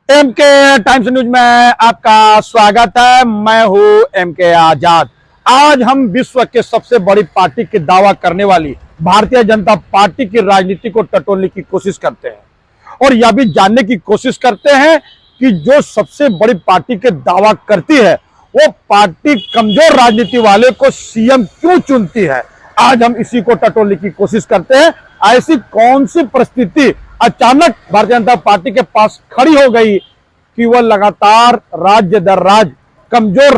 M के times news में आपका स्वागत है। मैं हूं एम के आजाद। आज हम विश्व के सबसे बड़ी पार्टी की दावा करने वाली भारतीय जनता पार्टी की राजनीति को टटोलने की कोशिश करते हैं और यह भी जानने की कोशिश करते हैं कि जो सबसे बड़ी पार्टी के दावा करती है वो पार्टी कमजोर राजनीति वाले को सीएम क्यों चुनती है। आज हम इसी को टटोलने की कोशिश करते हैं। ऐसी कौन सी परिस्थिति अचानक भारतीय जनता पार्टी के पास खड़ी हो गई कि वह लगातार राज्य दर राज्य कमजोर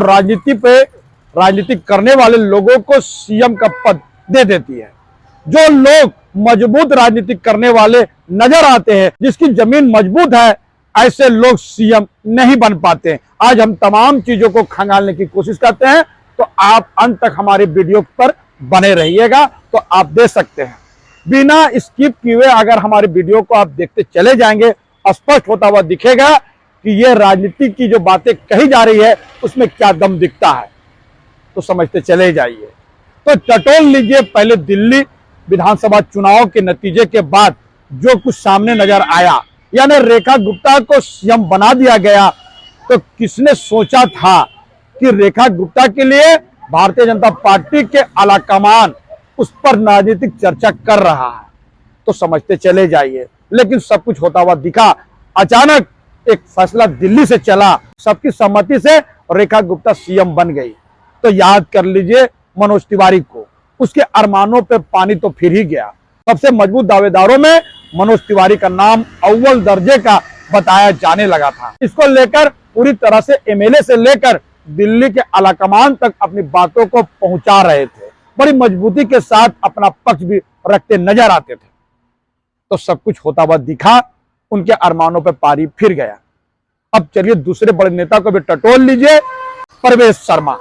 राजनीति करने वाले लोगों को सीएम का पद दे देती है। जो लोग मजबूत राजनीति करने वाले नजर आते हैं, जिसकी जमीन मजबूत है, ऐसे लोग सीएम नहीं बन पाते। आज हम तमाम चीजों को खंगालने की कोशिश करते हैं, तो आप अंत तक हमारे वीडियो पर बने रहिएगा तो आप देख सकते हैं। बिना स्किप किए हुए अगर हमारे वीडियो को आप देखते चले जाएंगे, स्पष्ट होता हुआ दिखेगा कि ये राजनीति की जो बातें कही जा रही है उसमें क्या दम दिखता है, तो समझते चले जाइए। तो टटोल लीजिए पहले दिल्ली विधानसभा चुनाव के नतीजे के बाद जो कुछ सामने नजर आया, यानी रेखा गुप्ता को सीएम बना दिया गया। तो किसने सोचा था कि रेखा गुप्ता के लिए भारतीय जनता पार्टी के आलाकमान उस पर राजनीतिक चर्चा कर रहा है, तो समझते चले जाइए। लेकिन सब कुछ होता हुआ दिखा। अचानक एक फैसला दिल्ली से चला, सबकी सहमति से रेखा गुप्ता सीएम बन गई। तो याद कर लीजिए मनोज तिवारी को, उसके अरमानों पे पानी तो फिर ही गया। सबसे मजबूत दावेदारों में मनोज तिवारी का नाम अव्वल दर्जे का बताया जाने लगा था। इसको लेकर पूरी तरह से एमएलए से लेकर दिल्ली के आलाकमान तक अपनी बातों को पहुंचा रहे थे, बड़ी मजबूती के साथ अपना पक्ष भी रखते नजर आते थे। तो सब कुछ होता हुआ दिखा, उनके अरमानों पे पारी फिर गया। अब चलिए दूसरे बड़े नेता को भी टटोल लीजिए। परवेश शर्मा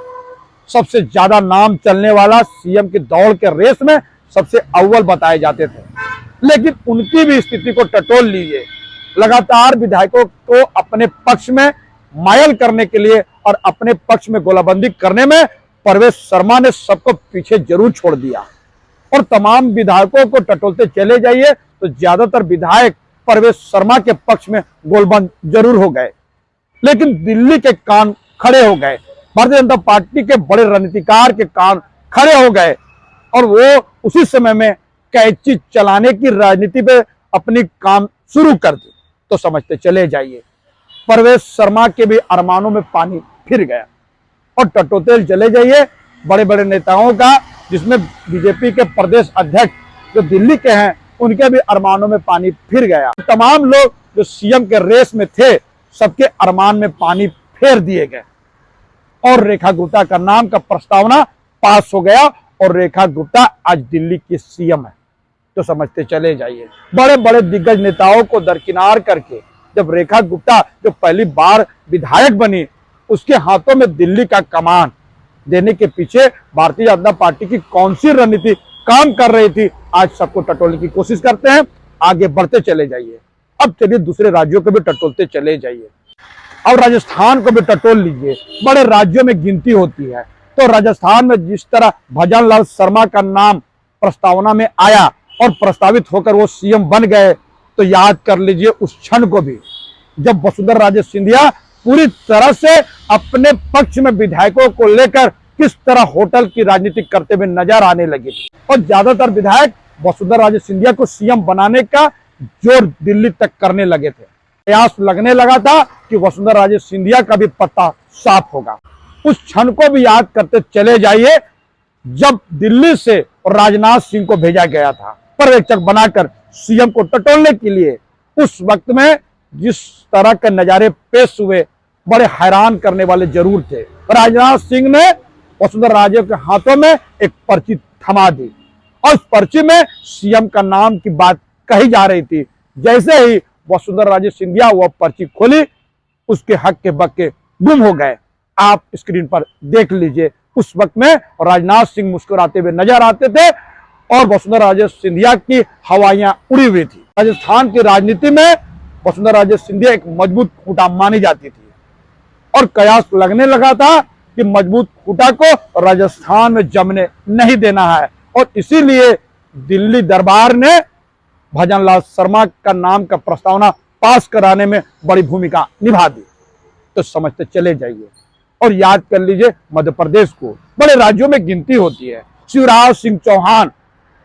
सबसे ज्यादा नाम चलने वाला, सीएम की दौड़ के रेस में सबसे अव्वल बताए जाते थे, लेकिन उनकी भी स्थिति को टटोल लीजिए। लगातार विधायकों को अपने पक्ष में मायल करने के लिए और अपने पक्ष में गोलाबंदी करने में परवेश शर्मा ने सबको पीछे जरूर छोड़ दिया। और तमाम विधायकों को टटोलते चले जाइए तो ज्यादातर विधायक परवेश शर्मा के पक्ष में गोलबंद जरूर हो गए, लेकिन दिल्ली के कान खड़े हो गए। भारतीय जनता पार्टी के बड़े रणनीतिकार के कान खड़े हो गए और वो उसी समय में कैची चलाने की राजनीति पे अपनी काम शुरू कर दी। तो समझते चले जाइए परवेश शर्मा के भी अरमानों में पानी फिर गया। और टटोलते चले जाइए बड़े बड़े नेताओं का, जिसमें बीजेपी के प्रदेश अध्यक्ष जो दिल्ली के हैं, उनके भी अरमानों में पानी फिर गया। तमाम लोग जो सीएम के रेस में थे, सबके अरमान में पानी फेर दिए गए और रेखा गुप्ता का नाम का प्रस्तावना पास हो गया और रेखा गुप्ता आज दिल्ली की सीएम है। तो समझते चले जाइए बड़े बड़े दिग्गज नेताओं को दरकिनार करके जब रेखा गुप्ता जो पहली बार विधायक बनी, उसके हाथों में दिल्ली का कमान देने के पीछे भारतीय जनता पार्टी की कौन सी रणनीति काम कर रही थी, आज सबको टटोलने की कोशिश करते हैं। आगे बढ़ते चले जाइए। अब चलिए दूसरे राज्यों को भी टटोलते चले जाइए और राजस्थान को भी टटोल लीजिए। बड़े राज्यों में गिनती होती है, तो राजस्थान में जिस तरह भजन लाल शर्मा का नाम प्रस्तावना में आया और प्रस्तावित होकर वो सीएम बन गए, तो याद कर लीजिए उस क्षण को भी जब वसुंधरा राजे सिंधिया पूरी तरह से अपने पक्ष में विधायकों को लेकर किस तरह होटल की राजनीति करते हुए नजर आने लगे। और ज्यादातर विधायक वसुंधरा राजे सिंधिया को सीएम बनाने का जोर दिल्ली तक करने लगे थे। प्रयास लगने लगा था कि वसुंधरा राजे सिंधिया का भी पत्ता साफ होगा। उस क्षण को भी याद करते चले जाइए जब दिल्ली से राजनाथ सिंह को भेजा गया था पर्यवेक्षक बनाकर सीएम को टटोलने के लिए। उस वक्त में जिस तरह के नजारे पेश हुए, बड़े हैरान करने वाले जरूर थे। राजनाथ सिंह ने वसुंधरा राजे के हाथों में एक पर्ची थमा दी और उस पर्ची में सीएम का नाम की बात कही जा रही थी। जैसे ही वसुंधरा राजे सिंधिया वह पर्ची खोली, उसके हक्के बक्के गुम हो गए। आप स्क्रीन पर देख लीजिए। उस वक्त में राजनाथ सिंह मुस्कुराते हुए नजर आते थे और वसुंधरा राजे सिंधिया की हवाइयां उड़ी हुई थी। राजस्थान की राजनीति में वसुंधरा राजे सिंधिया एक मजबूत खूंटा मानी जाती थी और कयास लगने लगा था कि मजबूत खूंटा को राजस्थान में जमने नहीं देना है। और इसीलिए दिल्ली दरबार ने भजन लाल शर्मा का नाम का प्रस्तावना पास कराने में बड़ी भूमिका निभा दी। तो समझते चले जाइए और याद कर लीजिए मध्य प्रदेश को बड़े राज्यों में गिनती होती है। शिवराज सिंह चौहान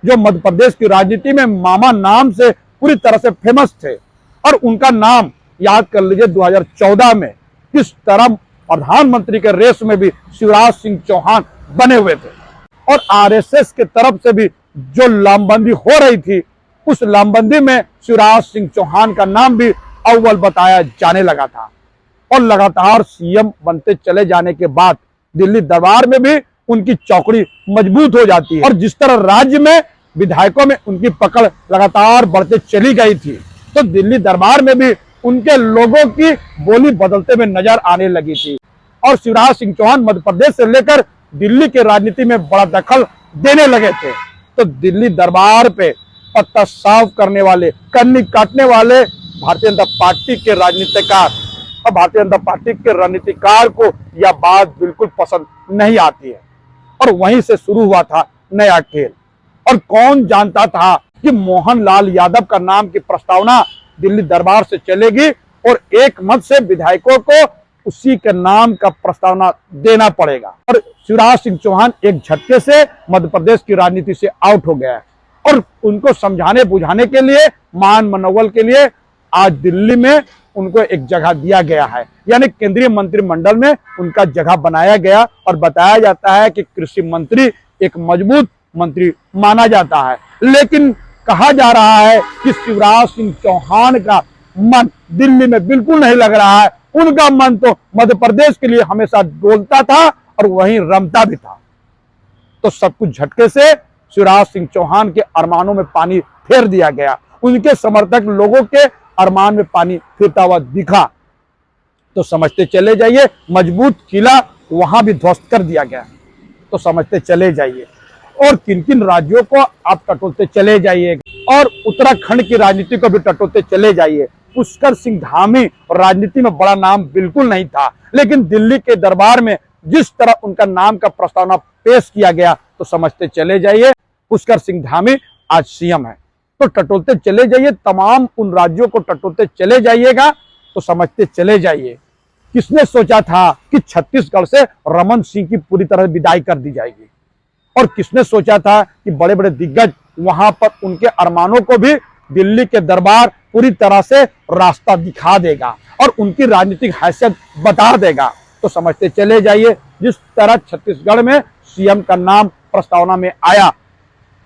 जो मध्य प्रदेश की राजनीति में मामा नाम से पूरी तरह से फेमस थे, और उनका नाम याद कर लीजिए 2014 में किस तरह प्रधानमंत्री के रेस में भी शिवराज सिंह चौहान बने हुए थे, और आरएसएस के तरफ से भी जो लामबंदी हो रही थी उस लामबंदी में शिवराज सिंह चौहान का नाम भी अव्वल बताया जाने लगा था। और लगातार सीएम बनते चले जाने के बाद दिल्ली दरबार में भी उनकी चौकड़ी मजबूत हो जाती है, और जिस तरह राज्य में विधायकों में उनकी पकड़ लगातार बढ़ते चली गई थी, तो दिल्ली दरबार में भी उनके लोगों की बोली बदलते हुए नजर आने लगी थी। और शिवराज सिंह चौहान मध्य प्रदेश से लेकर दिल्ली के राजनीति में बड़ा दखल देने लगे थे। तो दिल्ली दरबार पे पत्ता साफ करने वाले, कन्नी काटने वाले भारतीय जनता पार्टी के राजनीतिकार और भारतीय जनता पार्टी के रणनीतिकार को यह बात बिल्कुल पसंद नहीं आती है, और वहीं से शुरू हुआ था नया खेल। और कौन जानता था कि मोहनलाल यादव का नाम की प्रस्तावना दिल्ली दरबार से चलेगी और एक मत से विधायकों को उसी के नाम का प्रस्तावना देना पड़ेगा। और शिवराज सिंह चौहान एक झटके से मध्य प्रदेश की राजनीति से आउट हो गया है, और उनको समझाने बुझाने के लिए, मान मनोबल के लिए आज दिल्ली में उनको एक जगह दिया गया है, यानी केंद्रीय मंत्रिमंडल में उनका जगह बनाया गया। और बताया जाता है कि कृषि मंत्री एक मजबूत मंत्री माना जाता है, लेकिन कहा जा रहा है कि शिवराज सिंह चौहान का मन दिल्ली में बिल्कुल नहीं लग रहा है। उनका मन तो मध्य प्रदेश के लिए हमेशा डोलता था और वहीं रमता भी था। तो सब कुछ झटके से शिवराज सिंह चौहान के अरमानों में पानी फेर दिया गया, उनके समर्थक लोगों के अरमान में पानी फिरता हुआ दिखा। तो समझते चले जाइए मजबूत किला वहां भी ध्वस्त कर दिया गया। तो समझते चले जाइए, और किन किन राज्यों को आप टटोलते चले जाइए, और उत्तराखंड की राजनीति को भी टटोलते चले जाइए। पुष्कर सिंह धामी राजनीति में बड़ा नाम बिल्कुल नहीं था, लेकिन दिल्ली के दरबार में जिस तरह उनका नाम का प्रस्तावना पेश किया गया, तो समझते चले जाइए पुष्कर सिंह धामी आज सीएम है। तो टटोलते चले जाइए, तमाम उन राज्यों को टटोलते चले जाइएगा। तो समझते चले जाइए किसने सोचा था कि छत्तीसगढ़ से रमन सिंह की पूरी तरह विदाई कर दी जाएगी, और किसने सोचा था कि बड़े बड़े दिग्गज वहां पर उनके अरमानों को भी दिल्ली के दरबार पूरी तरह से रास्ता दिखा देगा और उनकी राजनीतिक हैसियत बता देगा। तो समझते चले जाइए जिस तरह छत्तीसगढ़ में सीएम का नाम प्रस्तावना में आया,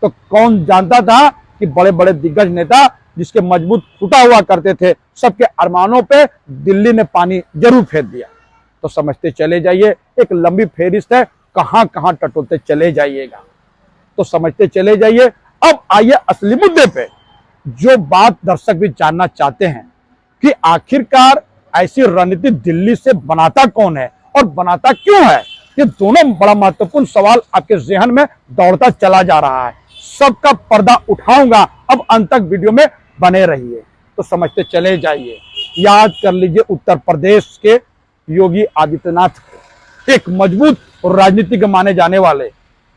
तो कौन जानता था कि बड़े बड़े दिग्गज नेता जिसके मजबूत फुटा हुआ करते थे, सबके अरमानों पे दिल्ली ने पानी जरूर फेर दिया। तो समझते चले जाइए, एक लंबी फेरिस्त है, कहां कहां टटोलते चले जाइएगा। तो समझते चले जाइए। अब आइए असली मुद्दे पे, जो बात दर्शक भी जानना चाहते हैं कि आखिरकार ऐसी रणनीति दिल्ली से बनाता कौन है और बनाता क्यों है। ये दोनों बड़ा महत्वपूर्ण सवाल आपके जहन में दौड़ता चला जा रहा है। सबका पर्दा उठाऊंगा, अब अंत तक वीडियो में बने रहिए। तो समझते चले जाइए। याद कर लीजिए उत्तर प्रदेश के योगी आदित्यनाथ को, एक मजबूत राजनीतिक माने जाने वाले।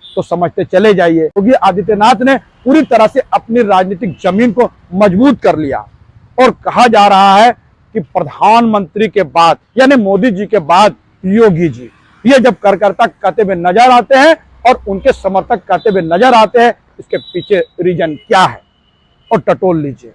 तो समझते चले जाइए योगी आदित्यनाथ ने पूरी तरह से अपनी राजनीतिक जमीन को मजबूत कर लिया, और कहा जा रहा है कि प्रधानमंत्री के बाद यानी मोदी जी के बाद योगी जी ये जब करकर्ता कहते हुए नजर आते हैं और उनके समर्थक कहते हुए नजर आते हैं, इसके पीछे रीजन क्या है और टटोल लीजिए।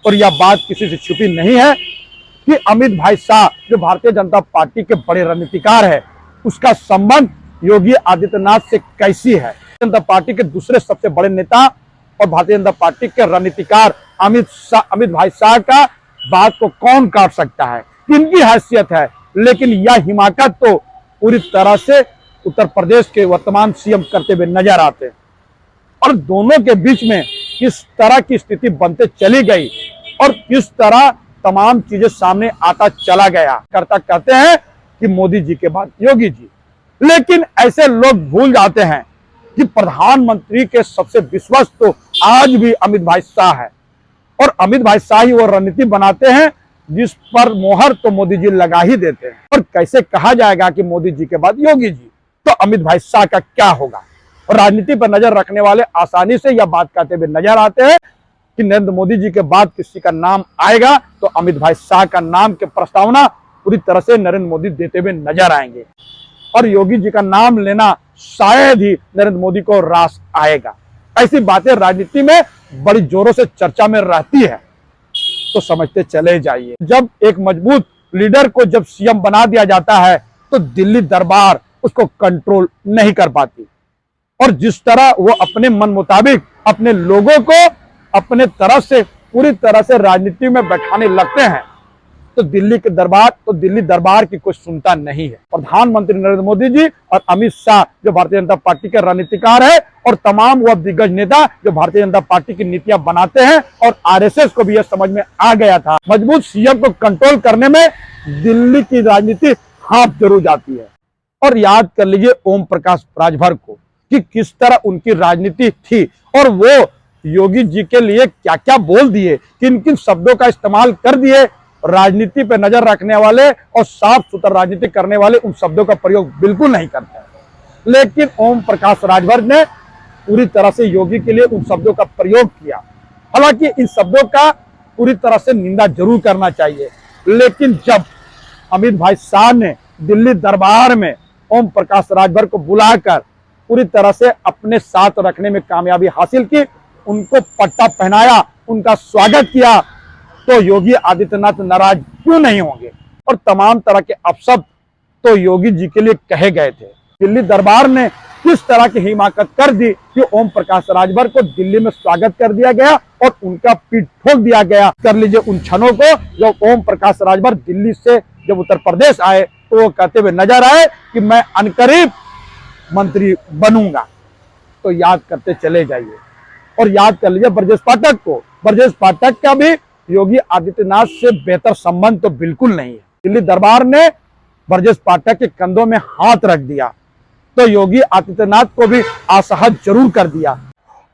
और यह बात किसी से छुपी नहीं है कि अमित भाई शाह जो भारतीय जनता पार्टी के बड़े रणनीतिकार है, उसका संबंध योगी आदित्यनाथ से कैसी है। जनता पार्टी के दूसरे सबसे बड़े नेता और भारतीय जनता पार्टी के रणनीतिकार अमित भाई शाह का बात को कौन काट सकता है, किनकी हैसियत है। लेकिन यह हिमाकत तो पूरी तरह से उत्तर प्रदेश के वर्तमान सीएम करते हुए नजर आते हैं, और दोनों के बीच में किस तरह की स्थिति बनते चली गई और किस तरह तमाम चीजें सामने आता चला गया। करता कहते हैं कि मोदी जी के बाद योगी जी, लेकिन ऐसे लोग भूल जाते हैं कि प्रधानमंत्री के सबसे विश्वस्त तो आज भी अमित भाई शाह है, और अमित भाई शाह ही वो रणनीति बनाते हैं जिस पर मोहर तो मोदी जी लगा ही देते हैं। और कैसे कहा जाएगा कि मोदी जी के बाद योगी जी, तो अमित भाई शाह का क्या होगा। और राजनीति पर नजर रखने वाले आसानी से यह बात कहते हुए नजर आते हैं कि नरेंद्र मोदी जी के बाद किसी का नाम आएगा तो अमित भाई शाह का नाम के प्रस्तावना पूरी तरह से नरेंद्र मोदी देते हुए नजर आएंगे और योगी जी का नाम लेना शायद ही नरेंद्र मोदी को रास आएगा। ऐसी बातें राजनीति में बड़ी जोरों से चर्चा में रहती है, तो समझते चले जाइए। जब एक मजबूत लीडर को जब सीएम बना दिया जाता है तो दिल्ली दरबार उसको कंट्रोल नहीं कर पाती और जिस तरह वो अपने मन मुताबिक अपने लोगों को अपने तरफ से पूरी तरह से राजनीति में बैठाने लगते हैं तो दिल्ली दरबार की कोई सुनता नहीं है। प्रधानमंत्री नरेंद्र मोदी जी और अमित शाह जो भारतीय जनता पार्टी के रणनीतिकार है और तमाम वह दिग्गज नेता जो भारतीय जनता पार्टी की नीतियां बनाते हैं और आरएसएस को भी यह समझ में आ गया था, मजबूत सीएम को कंट्रोल करने में दिल्ली की राजनीति हाथ जरूर जाती है। और याद कर लीजिए ओम प्रकाश राजभर को कि किस तरह उनकी राजनीति थी और वो योगी जी के लिए क्या क्या बोल दिए, किन किन शब्दों का इस्तेमाल कर दिए। राजनीति पे नजर रखने वाले और साफ सुथरा राजनीति करने वाले उन शब्दों का प्रयोग बिल्कुल नहीं करते, लेकिन ओम प्रकाश राजभर ने पूरी तरह से योगी के लिए उन शब्दों का प्रयोग किया। हालांकि इन शब्दों का पूरी तरह से निंदा जरूर करना चाहिए, लेकिन जब अमित भाई शाह ने दिल्ली दरबार में ओम प्रकाश राजभर को बुलाकर पूरी तरह से अपने साथ रखने में कामयाबी हासिल की, उनको पट्टा पहनाया, उनका स्वागत किया, तो योगी आदित्यनाथ नाराज क्यों नहीं होंगे। और तमाम तरह के अपशब्द तो योगी जी के लिए कहे गए थे। दिल्ली दरबार ने किस तरह की हिमाकत कर दी कि ओम प्रकाश राजभर को दिल्ली में स्वागत कर दिया गया और उनका पीठ ठोक दिया गया। कर लीजिए उन क्षणों को जब ओम प्रकाश राजभर दिल्ली से जब उत्तर प्रदेश आए तो वो कहते हुए नजर आए कि मैं अनकरीब मंत्री बनूंगा। तो याद करते चले जाइए और याद कर लीजिए ब्रजेश पाठक को। ब्रजेश पाठक का भी योगी आदित्यनाथ से बेहतर संबंध तो बिल्कुल नहीं है। दिल्ली दरबार ने ब्रजेश पाठक के कंधों में हाथ रख दिया तो योगी आदित्यनाथ को भी असहज जरूर कर दिया।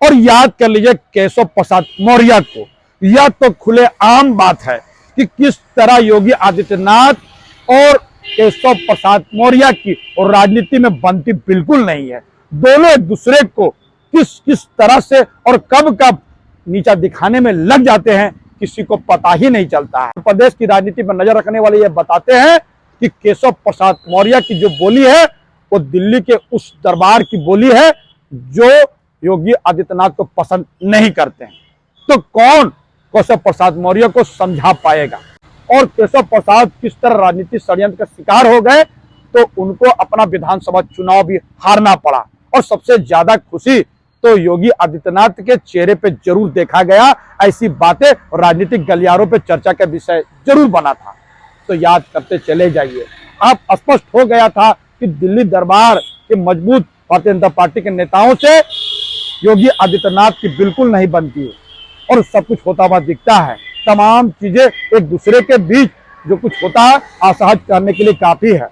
और याद कर लीजिए केशव प्रसाद मौर्य को। यह तो खुले आम बात है कि किस तरह योगी आदित्यनाथ और केशव प्रसाद मौर्य की और राजनीति में बनती बिल्कुल नहीं है। दोनों एक दूसरे को किस किस तरह से और कब कब नीचा दिखाने में लग जाते हैं किसी को पता ही नहीं चलता है। प्रदेश की राजनीति पर नजर रखने वाले ये बताते हैं कि केशव प्रसाद मौर्य की जो बोली है वो दिल्ली के उस दरबार की बोली है जो योगी आदित्यनाथ को पसंद नहीं करते हैं। तो कौन केशव प्रसाद मौर्य को समझा पाएगा। और केशव प्रसाद किस तरह राजनीतिक षड्यंत्र का शिकार हो गए तो उनको अपना विधानसभा चुनाव भी हारना पड़ा। और सबसे ज्यादा खुशी तो योगी आदित्यनाथ के चेहरे पे जरूर देखा गया। ऐसी बातें राजनीतिक गलियारों पे चर्चा का विषय जरूर बना था। तो याद करते चले जाइए। अब स्पष्ट हो गया था कि दिल्ली दरबार के मजबूत भारतीय जनता पार्टी के नेताओं से योगी आदित्यनाथ की बिल्कुल नहीं बनती है और सब कुछ होता हुआ दिखता है। तमाम चीजें एक दूसरे के बीच जो कुछ होता है असहज करने के लिए काफी है।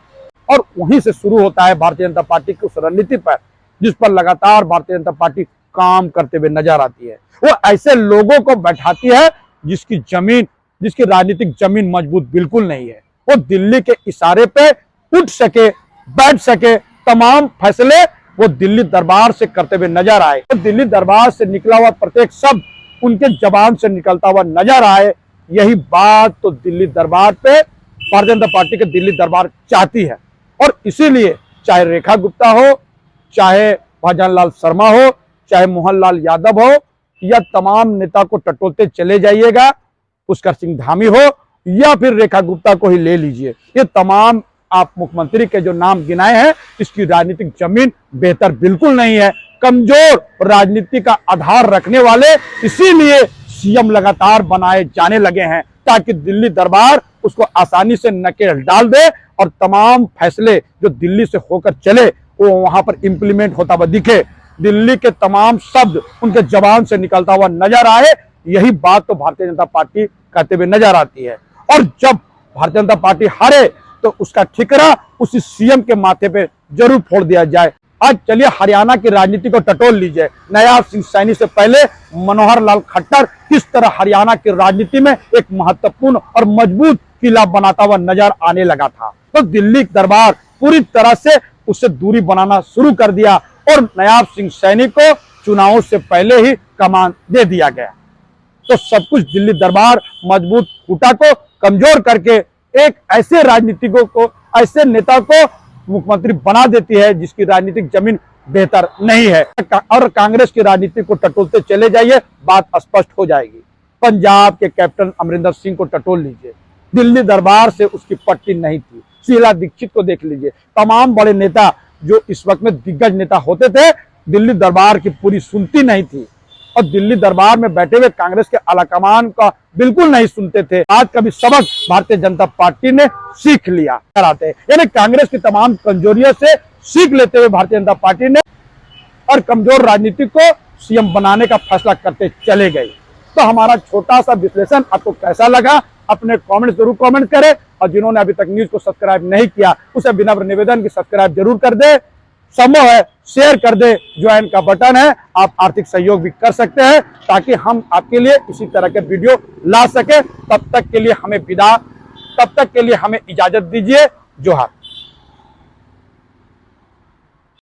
और वहीं से शुरू होता है भारतीय जनता पार्टी की उस रणनीति पर जिस पर लगातार भारतीय जनता पार्टी काम करते हुए नजर आती है। वो ऐसे लोगों को बैठाती है जिसकी राजनीतिक जमीन मजबूत बिल्कुल नहीं है। वो दिल्ली के इशारे पे उठ सके, बैठ सके, तमाम फैसले वो दिल्ली दरबार से करते हुए नजर आए। तो दिल्ली दरबार से निकला हुआ प्रत्येक शब्द उनके जबान से निकलता हुआ नजर आए। यही बात तो दिल्ली दरबार पे भारतीय जनता पार्टी के दिल्ली दरबार चाहती है। और इसीलिए चाहे रेखा गुप्ता हो, चाहे भजन लाल शर्मा हो, चाहे मोहन लाल यादव हो, या तमाम नेता को टटोलते चले जाइएगा, पुष्कर सिंह धामी हो या फिर रेखा गुप्ता को ही ले लीजिए, ये तमाम आप मुख्यमंत्री के जो नाम गिनाए हैं इसकी राजनीतिक जमीन बेहतर बिल्कुल नहीं है। कमजोर राजनीति का आधार रखने वाले इसीलिए सीएम लगातार बनाए जाने लगे हैं ताकि दिल्ली दरबार उसको आसानी से नकेल डाल दे और तमाम फैसले जो दिल्ली से होकर चले वो वहां पर इंप्लीमेंट होता हुआ दिखे। दिल्ली के तमाम शब्द उनके जबान से निकलता हुआ नजर आए। यही बात तो भारतीय जनता पार्टी कहते हुए नजर आती है। और जब भारतीय जनता पार्टी हारे तो उसका ठिकरा उसी सीएम के माथे पे जरूर फोड़ दिया जाए। आज चलिए हरियाणा की राजनीति को टटोल लीजिए। नयाब सिंह सैनी से पहले मनोहर लाल खट्टर किस तरह हरियाणा की राजनीति में एक महत्वपूर्ण और मजबूत किला बनाता हुआ नजर आने लगा था। तो दिल्ली दरबार पूरी तरह से उससे दूरी बनाना शुरू कर दिया और नयाब सिंह सैनी को चुनावों से पहले ही कमान दे दिया गया। तो सब कुछ दिल्ली दरबार मजबूत खूंटा को कमजोर करके एक ऐसे राजनीतिकों को, ऐसे नेता को मुख्यमंत्री बना देती है जिसकी राजनीतिक जमीन बेहतर नहीं है। और कांग्रेस की राजनीति को टटोलते चले जाइए, बात स्पष्ट हो जाएगी। पंजाब के कैप्टन अमरिंदर सिंह को टटोल लीजिए, दिल्ली दरबार से उसकी पट्टी नहीं थी। शीला दीक्षित को देख लीजिए, तमाम बड़े नेता जो इस वक्त में दिग्गज नेता होते थे, दिल्ली दरबार की पूरी सुनती नहीं थी और दिल्ली दरबार में बैठे हुए कांग्रेस के आलाकमान का बिल्कुल नहीं सुनते थे। आज का भी सबक भारतीय जनता पार्टी ने सीख लिया कराते, यानी कांग्रेस की तमाम कमजोरियों से सीख लेते हुए भारतीय जनता पार्टी ने और कमजोर राजनीति को सीएम बनाने का फैसला करते चले गए। तो हमारा छोटा सा विश्लेषण आपको कैसा लगा, अपने कमेंट जरूर कमेंट करें और जिन्होंने अभी तक न्यूज को सब्सक्राइब नहीं किया उसे विनम्र निवेदन की सब्सक्राइब जरूर कर दे, संभव है शेयर कर दे, ज्वाइन का बटन है, आप आर्थिक सहयोग भी कर सकते हैं ताकि हम आपके लिए इसी तरह के वीडियो ला सके। तब तक के लिए हमें इजाजत दीजिए। जोहार।